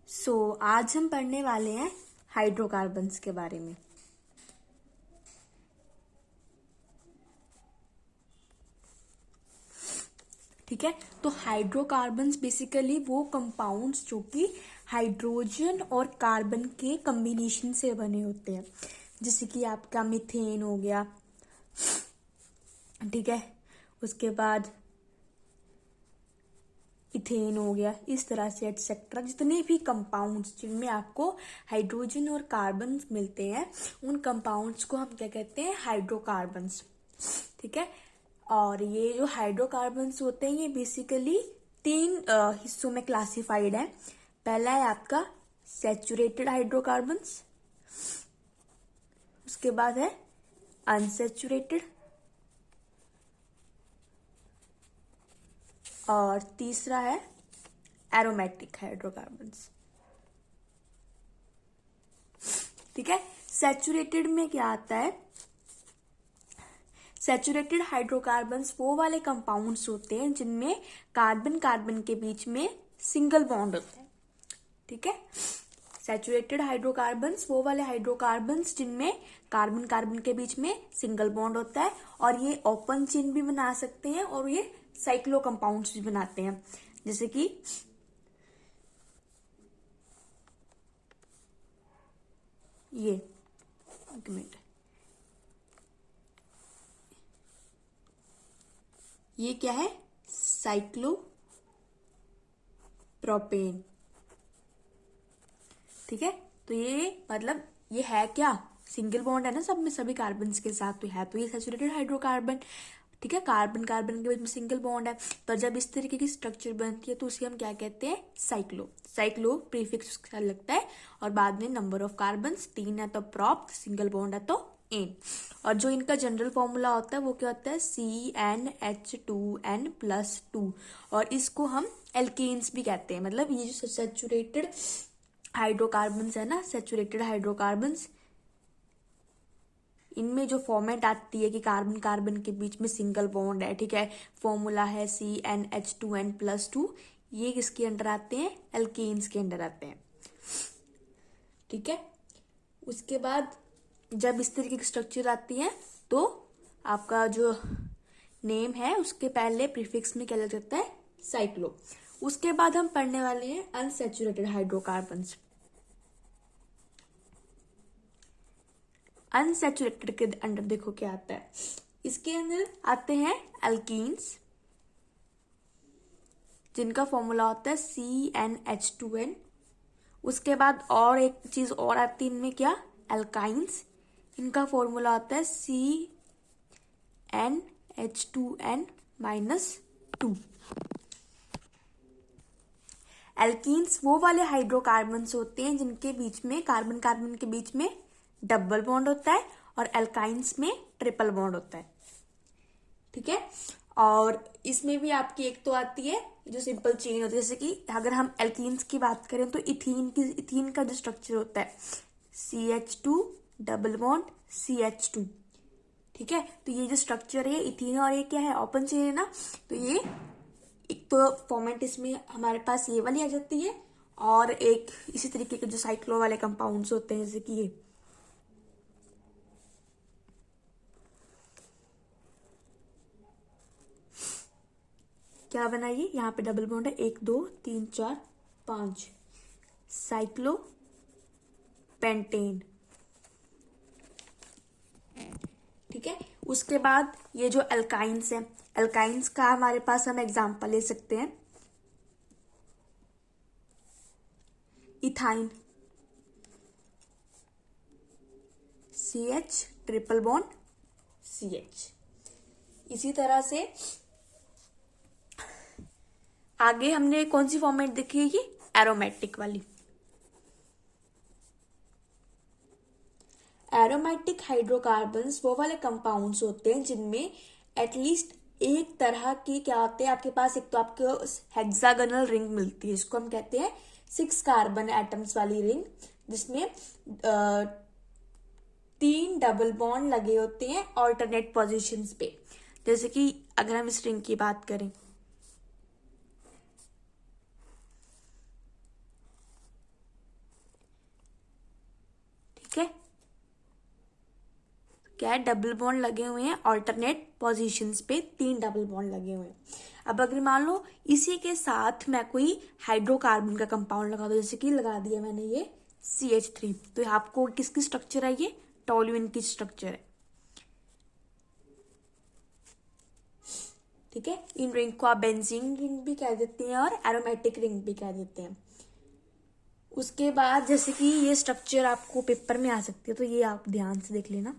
आज हम पढ़ने वाले हैं हाइड्रोकार्बन्स के बारे में। ठीक है, तो हाइड्रोकार्बन्स बेसिकली वो कंपाउंड्स जो कि हाइड्रोजन और कार्बन के कॉम्बिनेशन से बने होते हैं, जैसे कि आपका मीथेन हो गया। ठीक है, उसके बाद इथेन हो गया, इस तरह से एटसेट्रा। जितने भी कंपाउंड्स जिनमें आपको हाइड्रोजन और कार्बन मिलते हैं, उन कंपाउंड्स को हम क्या कहते हैं? हाइड्रोकार्बन्स। ठीक है, और ये जो हाइड्रोकार्बन्स होते हैं ये बेसिकली तीन हिस्सों में क्लासिफाइड है। पहला है आपका सैचुरेटेड हाइड्रोकार्बन्स, उसके बाद है अनसैचुरेटेड, और तीसरा है एरोमेटिक हाइड्रोकार्बन्स। ठीक है, सैचुरेटेड में क्या आता है? सैचुरेटेड हाइड्रोकार्बन्स वो वाले कंपाउंड्स होते हैं जिनमें कार्बन कार्बन के बीच में सिंगल बॉन्ड होता है। ठीक है, सैचुरेटेड हाइड्रोकार्बन्स वो वाले हाइड्रोकार्बन्स जिनमें कार्बन कार्बन के बीच में सिंगल बॉन्ड होता है, और ये ओपन चेन भी बना सकते हैं और ये साइक्लो कंपाउंड्स भी बनाते हैं, जैसे कि ये एक मिनट, ये क्या है? Cyclo propane. ठीक है, तो ये मतलब ये है क्या? सिंगल बॉन्ड है ना सब में, सभी कार्बन के साथ, तो है तो ये सैचुरेटेड हाइड्रोकार्बन। ठीक है, कार्बन कार्बन के बीच में सिंगल बॉन्ड है, तो जब इस तरीके की स्ट्रक्चर बनती है तो उसे हम क्या कहते हैं? साइक्लो। साइक्लो प्रीफिक्स उसके साथ लगता है, और बाद में नंबर ऑफ कार्बन 3 है तो प्रॉप, सिंगल बॉन्ड है तो एन। और जो इनका जनरल फॉर्मूला होता है वो क्या होता है? CnH2n+2। और इसको हम एल्केन्स भी कहते हैं। मतलब ये जो सैचुरेटेड हाइड्रोकार्बन्स है ना, सैचुरेटेड हाइड्रोकार्बन्स, इनमें जो फॉर्मेट आती है कि कार्बन कार्बन के बीच में सिंगल बॉन्ड है, ठीक है, फॉर्मूला है CnH2n+2, ये किसके अंडर आते हैं? एल्केन्स के अंडर आते हैं। ठीक है, उसके बाद जब इस तरीके की स्ट्रक्चर आती है तो आपका जो नेम है उसके पहले प्रीफिक्स में क्या लग जाता है? साइक्लो। उसके बाद हम पढ़ने वाले हैं अनसैचुरेटेड हाइड्रोकार्बन्स। अनसैचुरेटेड के अंदर देखो क्या आता है, इसके अंदर आते हैं अल्कीन्स, जिनका फॉर्मूला होता है CnH2n। उसके बाद और एक चीज और आती है इनमें, क्या? एल्काइंस, इनका फॉर्मूला होता है CnH2n-2। एल्कीन्स वो वाले हाइड्रोकार्बन्स होते हैं जिनके बीच में कार्बन कार्बन के बीच में डबल बॉन्ड होता है, और एल्काइंस में ट्रिपल बॉन्ड होता है। ठीक है, और इसमें भी आपकी एक तो आती है जो सिंपल चेन होती है, जैसे कि अगर हम एल्कीन्स की बात करें तो इथीन का जो स्ट्रक्चर होता है CH2 डबल बॉन्ड CH2। ठीक है, तो ये जो स्ट्रक्चर है इथीन, और ये क्या है? ओपन चेन है ना, तो ये एक तो फॉर्मेट इसमें हमारे पास ये वाली आ जाती है, और एक इसी तरीके के जो साइक्लो वाले कंपाउंड्स होते हैं, जैसे कि ये क्या बनाइए, यहाँ पे डबल बॉन्ड है, 1 2 3 4 5, साइक्लो पेंटेन। ठीक है, उसके बाद ये जो अल्काइंस है, अल्काइंस का हमारे पास हम एग्जांपल ले सकते हैं, ethyne, CH triple bond CH। इसी तरह से आगे हमने कौन सी फॉर्मेट देखी है? ये एरोमेटिक वाली। एरोमेटिक हाइड्रोकार्बन्स वो वाले कंपाउंड्स होते हैं जिनमें एटलीस्ट एक तरह की क्या होते हैं आपके पास? एक तो आपको हेक्सागोनल रिंग मिलती है, इसको हम कहते हैं 6 कार्बन एटम्स वाली रिंग, जिसमें 3 डबल बॉन्ड लगे होते हैं ऑल्टरनेट पोजीशंस पे। जैसे कि अगर हम इस रिंग की बात करें, क्या है, डबल बॉन्ड लगे हुए हैं ऑल्टरनेट पोजीशंस पे, 3 डबल बॉन्ड लगे हुए हैं। अब अगर मान लो इसी के साथ मैं कोई हाइड्रोकार्बन का कंपाउंड लगा दूं, जैसे कि लगा दिया मैंने ये CH3, तो आपको किसकी स्ट्रक्चर है, ये टोल्यूइन की स्ट्रक्चर है। ठीक है, इन रिंग को आप बेंजीन रिंग भी कह देते हैं और एरोमेटिक रिंग भी कह देते हैं। उसके बाद जैसे कि ये स्ट्रक्चर आपको पेपर में आ सकती है, तो ये आप ध्यान से देख लेना।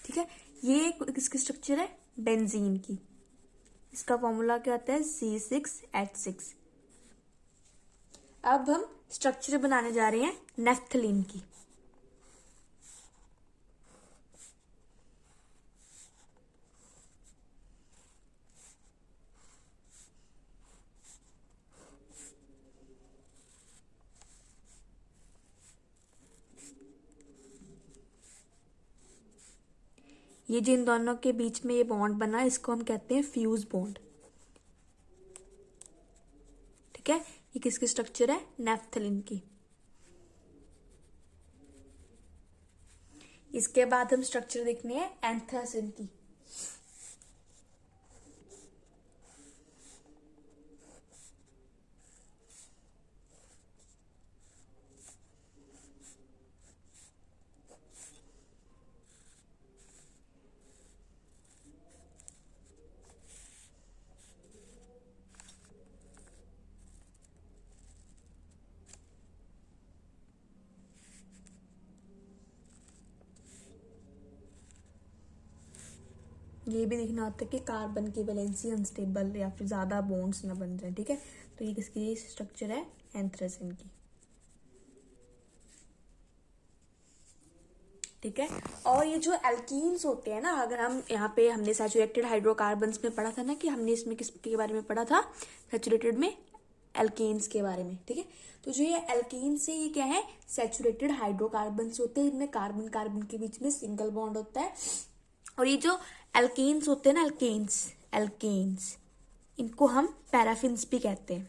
ठीक है, ये किसकी स्ट्रक्चर है, बेंजीन की। इसका फॉर्मूला क्या आता है, C6H6। अब हम स्ट्रक्चर बनाने जा रहे हैं नेफ्थलीन की। ये जिन दोनों के बीच में ये बॉन्ड बना, इसको हम कहते हैं फ्यूज बॉन्ड। ठीक है, ये किसकी स्ट्रक्चर है, नेफ्थलीन की। इसके बाद हम स्ट्रक्चर देखने हैं एंथ्रासिन की। ये भी देखना होता है कि कार्बन की वैलेंसी अनस्टेबल या फिर ज्यादा बॉन्ड्स ना बन जाए। ठीक है, तो ये किसकी स्ट्रक्चर है, एंथ्रासिन की। ठीक है, और ये जो एल्कीन्स होते हैं ना, अगर हम यहाँ पे हमने सैचुरेटेड हाइड्रोकार्बन्स में पढ़ा था ना, कि हमने इसमें किसके बारे में पढ़ा था, सैचुरेटेड में एल्कीन्स के बारे में। ठीक है, तो जो ये एल्कीन्स से ये क्या है, सैचुरेटेड हाइड्रोकार्बन्स होते हैं, इनमें कार्बन कार्बन के बीच में सिंगल बॉन्ड होता है। और ये जो एल्केन्स होते हैं ना, एल्केन्स इनको हम पैराफिन्स भी कहते हैं।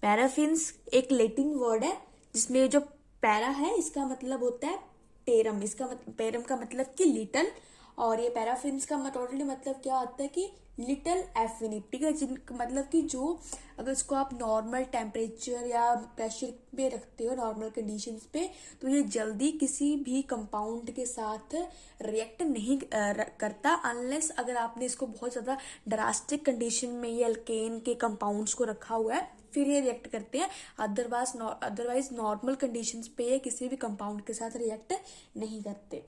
पैराफिन्स एक लैटिन वर्ड है, जिसमें जो पैरा है इसका मतलब होता है पेरम, इसका पेरम का मतलब कि लिटल, और ये पैराफिन्स का टोटली मतलब क्या होता है कि लिटल एफिनिट। ठीक है, जिन मतलब कि जो अगर इसको आप नॉर्मल टेम्परेचर या प्रेशर पे रखते हो, नॉर्मल कंडीशंस पे, तो ये जल्दी किसी भी कंपाउंड के साथ रिएक्ट नहीं करता, अनलेस अगर आपने इसको बहुत ज्यादा ड्रास्टिक कंडीशन में ये अल्केन के कंपाउंड्स को रखा हुआ है, फिर ये रिएक्ट करते हैं। अदरवाइज नॉर्मल कंडीशंस पे ये किसी भी कंपाउंड के साथ रिएक्ट नहीं करते।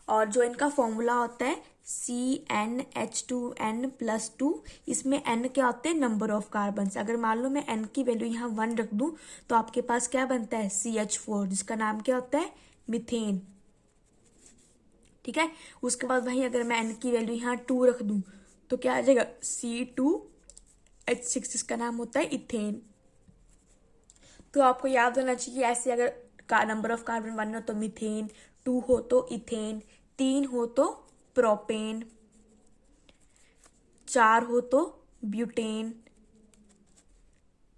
और जो इनका फॉर्मूला होता है CnH2n+2, इसमें n क्या होते हैं, नंबर ऑफ कार्बन। अगर मान लो मैं n की वैल्यू यहाँ 1 रख दूं, तो आपके पास क्या बनता है, CH4, जिसका नाम क्या होता है, मीथेन। ठीक है, उसके बाद वही अगर मैं n की वैल्यू यहाँ 2 रख दूं, तो क्या आ जाएगा, C2H6, जिसका नाम होता है इथेन। तो आपको याद होना चाहिए, ऐसे अगर नंबर ऑफ कार्बन 1 हो तो मीथेन, 2 हो तो इथेन, 3 हो तो प्रोपेन, 4 हो तो ब्यूटेन,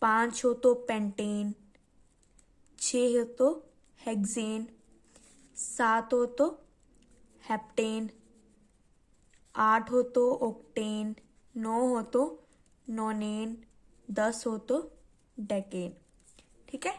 5 हो तो पेंटेन, 6 हो तो हेक्सेन, 7 हो तो हेप्टेन, 8 हो तो ऑक्टेन, 9 हो तो नोनेन, 10 हो तो डेकेन। ठीक है,